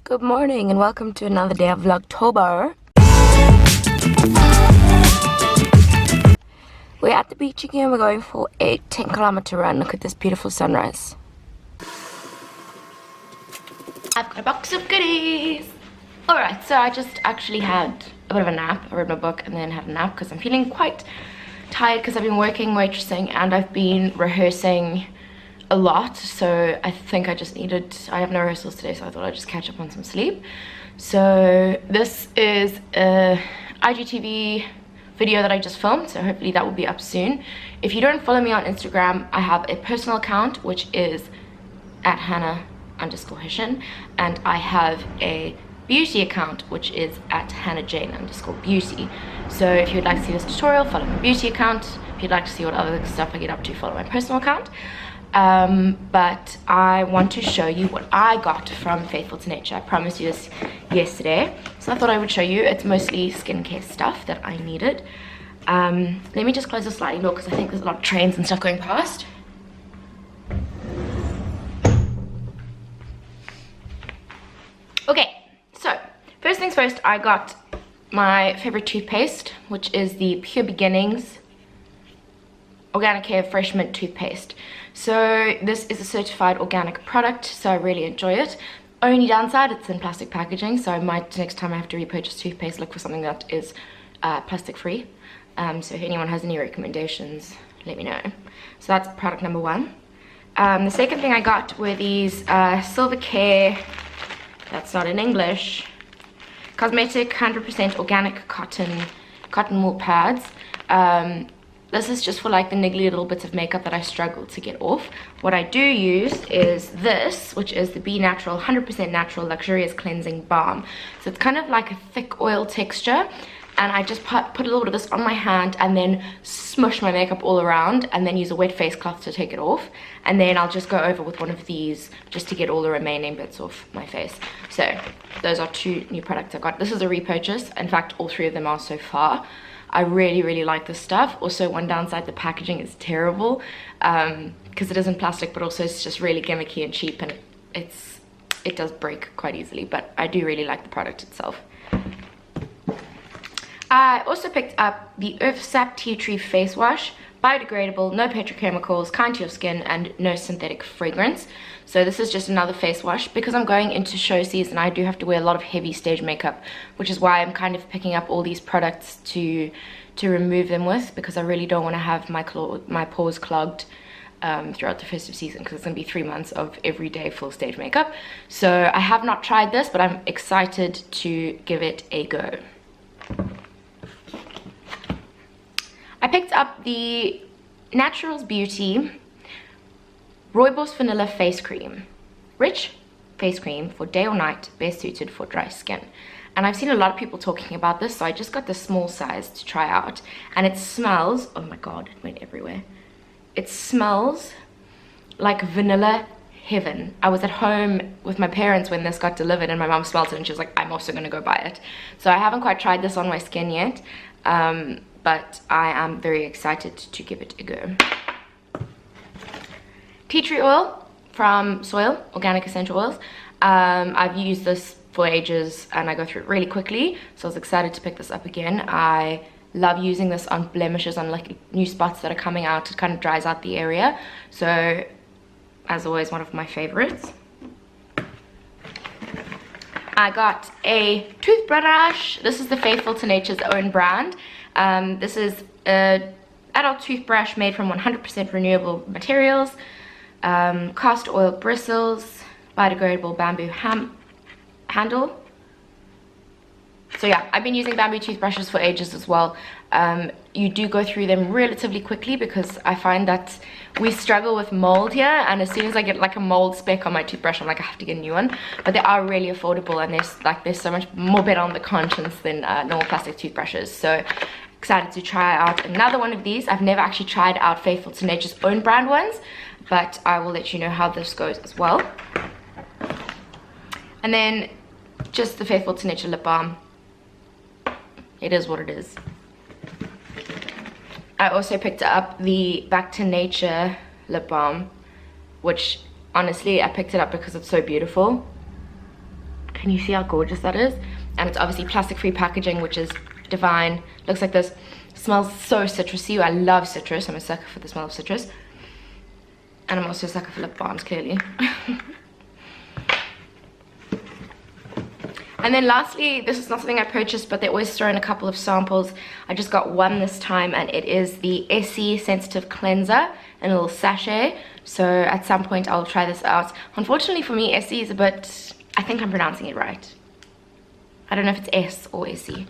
Good morning and welcome to another day of VLOGTOBER. We're at the beach again. We're going for a 10-kilometer run. Look at this beautiful sunrise. I've got a box of goodies. Alright, so I just actually had a bit of a nap. I read my book and then had a nap because I'm feeling quite tired because I've been working, waitressing, and I've been rehearsing a lot. So I think I have no rehearsals today, so I thought I'd just catch up on some sleep. So this is a IGTV video that I just filmed, so hopefully that will be up soon. If you don't follow me on Instagram, I have a personal account which is at Hannah_Hishin, and I have a beauty account which is at HannahJane_beauty. So if you'd like to see this tutorial, follow my beauty account. If you'd like to see what other stuff I get up to, follow my personal account. But I want to show you what I got from Faithful to Nature. I promised you this yesterday, so I thought I would show you. It's mostly skincare stuff that I needed. Let me just close the sliding door because I think there's a lot of trains and stuff going past. Okay, so first things first, I got my favorite toothpaste, which is the Pure Beginnings Organic Hair Fresh Mint toothpaste. So this is a certified organic product, so I really enjoy it. Only downside, it's in plastic packaging, so I might, next time I have to repurchase toothpaste, look for something that is plastic free. So if anyone has any recommendations, let me know. So that's product number one. The second thing I got were these Silver Care, that's not in English, cosmetic 100% organic cotton wool pads. This is just for like the niggly little bits of makeup that I struggle to get off. What I do use is this, which is the Be Natural 100% natural luxurious cleansing balm. So it's kind of like a thick oil texture, and I just put a little bit of this on my hand and then smush my makeup all around, and then use a wet face cloth to take it off, and then I'll just go over with one of these just to get all the remaining bits off my face. So those are two new products I got. This is a repurchase. In fact, all three of them are so far. I really like this stuff. Also, one downside, the packaging is terrible because it isn't plastic, but also it's just really gimmicky and cheap, and it does break quite easily, but I do really like the product itself. I also picked up the Earth Sap Tea Tree Face Wash, biodegradable, no petrochemicals, kind to your skin, and no synthetic fragrance. So this is just another face wash. Because I'm going into show season, I do have to wear a lot of heavy stage makeup, which is why I'm kind of picking up all these products to remove them with, because I really don't want to have my pores clogged throughout the festive season, because it's going to be 3 months of everyday full stage makeup. So I have not tried this, but I'm excited to give it a go. I picked up the Naturals Beauty Rooibos Vanilla Face Cream. Rich face cream for day or night, best suited for dry skin. And I've seen a lot of people talking about this, so I just got the small size to try out. And it smells, oh my god, it went everywhere. It smells like vanilla heaven. I was at home with my parents when this got delivered, and my mom smelled it and she was like, I'm also going to go buy it. So I haven't quite tried this on my skin yet. But I am very excited to give it a go. Tea tree oil from Soil, organic essential oils. I've used this for ages and I go through it really quickly, so I was excited to pick this up again. I love using this on blemishes, on like new spots that are coming out. It kind of dries out the area. So, as always, one of my favorites. I got a toothbrush. This is the Faithful to Nature's own brand. This is an adult toothbrush made from 100% renewable materials, cast oil bristles, biodegradable bamboo handle. So yeah, I've been using bamboo toothbrushes for ages as well. You do go through them relatively quickly because I find that we struggle with mold here, and as soon as I get like a mold speck on my toothbrush, I'm like, I have to get a new one. But they are really affordable, and there's so much more better on the conscience than normal plastic toothbrushes. So excited to try out another one of these. I've never actually tried out Faithful to Nature's own brand ones, but I will let you know how this goes as well. And then just the Faithful to Nature lip balm. It is what it is. I also picked up the Back to Nature lip balm, which honestly I picked it up because it's so beautiful. Can you see how gorgeous that is? And it's obviously plastic-free packaging, which is divine. Looks like this. Smells so citrusy. I love citrus. I'm a sucker for the smell of citrus. And I'm also a sucker for lip balms, clearly. And then lastly, this is not something I purchased, but they always throw in a couple of samples. I just got one this time, and it is the Essie Sensitive Cleanser in a little sachet. So at some point I'll try this out. Unfortunately for me, Essie is a bit, I think I'm pronouncing it right. I don't know if it's S or Essie.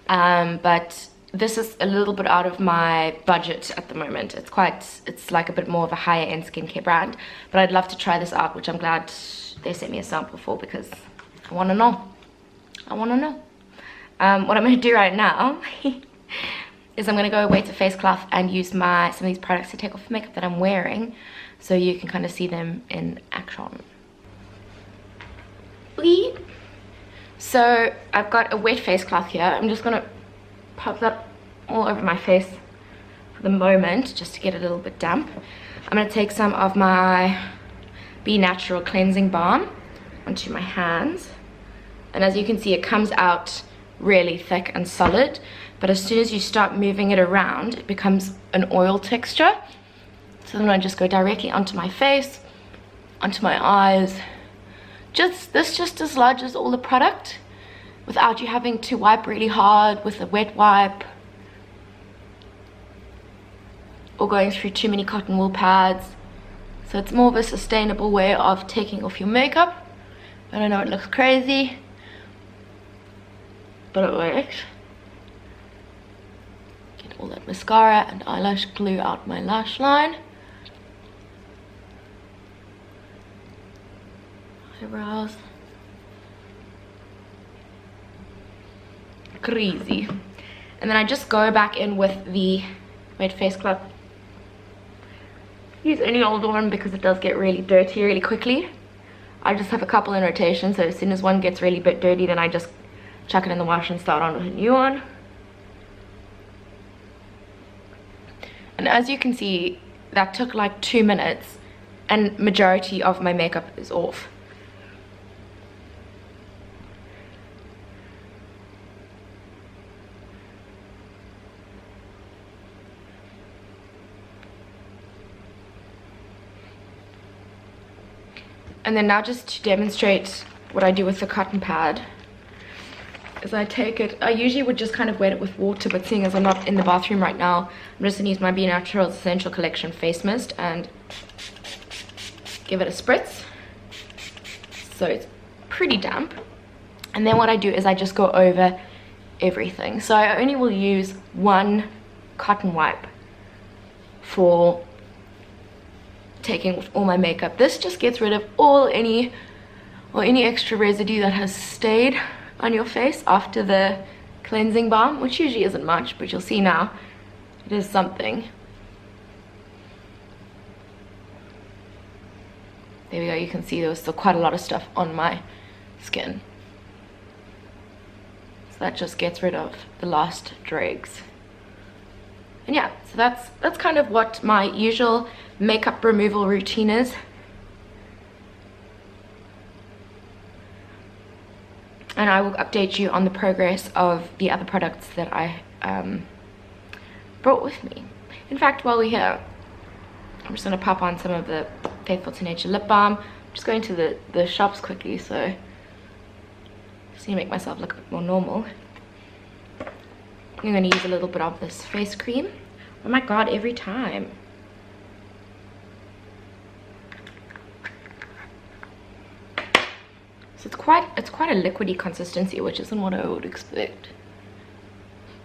But this is a little bit out of my budget at the moment. It's like a bit more of a higher end skincare brand. But I'd love to try this out, which I'm glad they sent me a sample for, because I want to know. I want to know. What I'm going to do right now is I'm going to go away to Face Cloth and use some of these products to take off the makeup that I'm wearing, so you can kind of see them in action. So I've got a wet face cloth here. I'm just going to pop that all over my face for the moment, just to get it a little bit damp. I'm going to take some of my Be Natural cleansing balm onto my hands. And as you can see, it comes out really thick and solid, but as soon as you start moving it around, it becomes an oil texture. So then I just go directly onto my face, onto my eyes. This just dislodges all the product without you having to wipe really hard with a wet wipe, or going through too many cotton wool pads. So it's more of a sustainable way of taking off your makeup. I don't know, it looks crazy, but it works. Get all that mascara and eyelash glue out my lash line. Eyebrows. Crazy. And then I just go back in with the wet face cloth. Use any old one because it does get really dirty really quickly. I just have a couple in rotation, so as soon as one gets really bit dirty, then I just chuck it in the wash and start on with a new one. And as you can see, that took like 2 minutes, and majority of my makeup is off. And then now, just to demonstrate what I do with the cotton pad, is I take it, I usually would just kind of wet it with water, but seeing as I'm not in the bathroom right now, I'm just gonna use my Be Natural Essential Collection face mist and give it a spritz. So it's pretty damp. And then what I do is I just go over everything. So I only will use one cotton wipe for taking off all my makeup. This just gets rid of any extra residue that has stayed on your face after the cleansing balm, which usually isn't much, but you'll see now it is something. There we go. You can see there was still quite a lot of stuff on my skin, so that just gets rid of the last dregs. And yeah, so that's kind of what my usual makeup removal routine is. And I will update you on the progress of the other products that I brought with me. In fact, while we're here, I'm just going to pop on some of the Faithful to Nature lip balm. I'm just going to the shops quickly, so just to make myself look a bit more normal. I'm going to use a little bit of this face cream. Oh my god, every time. So it's quite a liquidy consistency, which isn't what I would expect.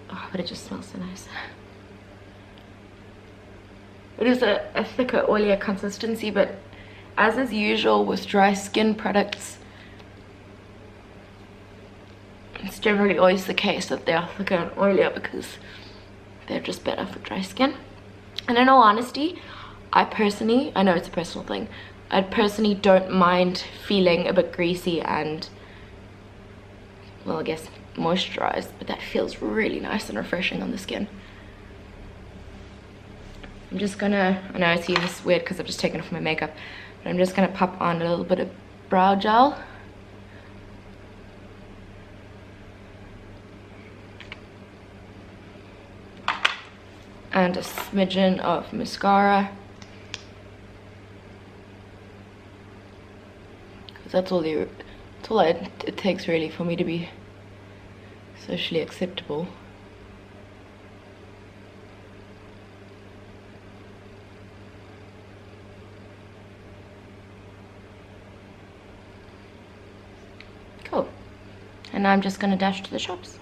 Oh, but it just smells so nice. It is a thicker, oilier consistency, but as is usual with dry skin products, it's generally always the case that they are thicker and oilier because they're just better for dry skin. And in all honesty, I know it's a personal thing, I personally don't mind feeling a bit greasy and, well, I guess moisturized, but that feels really nice and refreshing on the skin. I'm just gonna, I know it seems weird because I've just taken off my makeup, but I'm just gonna pop on a little bit of brow gel. and a smidgen of mascara. Because that's all it takes really for me to be socially acceptable. Cool. And now I'm just gonna dash to the shops.